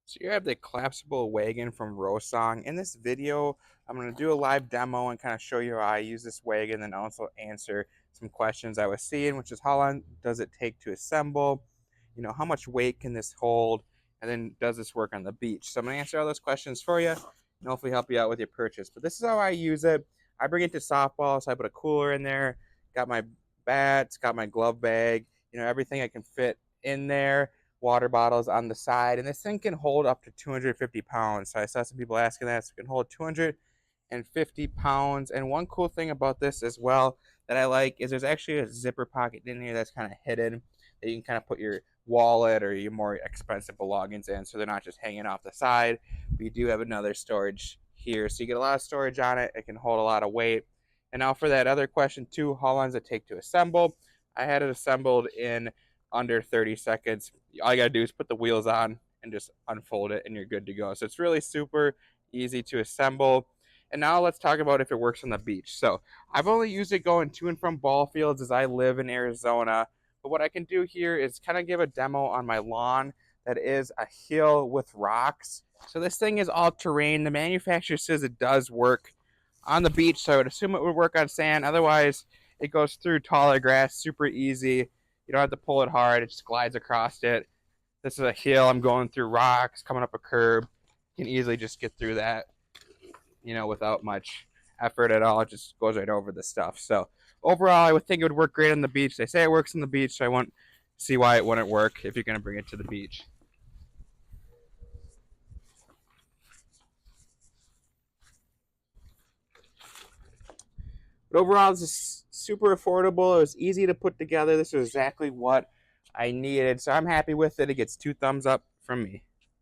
So you have the collapsible wagon from Rosong. In this video, I'm going to do a live demo and kind of show you how I use this wagon and also answer some questions I was seeing, which is how long does it take to assemble? How much weight can this hold? And then does this work on the beach? So I'm going to answer all those questions for you and hopefully help you out with your purchase. But this is how I use it. I bring it to softball, so I put a cooler in there, got my bats, got my glove bag, everything I can fit in there, water bottles on the side, and this thing can hold up to 250 pounds. So I saw some people asking that, so it can hold 250 pounds. And one cool thing about this as well that I like is there's actually a zipper pocket in here that's kind of hidden that you can kind of put your wallet or your more expensive belongings in, so they're not just hanging off the side. But you do have another storage here, so you get a lot of storage on it. It can hold a lot of weight. And now for that other question too, how long does it take to assemble? I had it assembled in under 30 seconds. All you gotta do is put the wheels on and just unfold it and you're good to go. So it's really super easy to assemble. And now let's talk about if it works on the beach. So I've only used it going to and from ball fields as I live in Arizona. But what I can do here is kind of give a demo on my lawn that is a hill with rocks. So this thing is all terrain. The manufacturer says it does work on the beach, so I would assume it would work on sand. Otherwise, it goes through taller grass, super easy. You don't have to pull it hard. It just glides across it. This is a hill. I'm going through rocks, coming up a curb. You can easily just get through that, without much effort at all. It just goes right over the stuff. So overall, I would think it would work great on the beach. They say it works on the beach, so I won't see why it wouldn't work if you're going to bring it to the beach. But overall, this is super affordable. It was easy to put together. This was exactly what I needed. So I'm happy with it. It gets 2 thumbs up from me.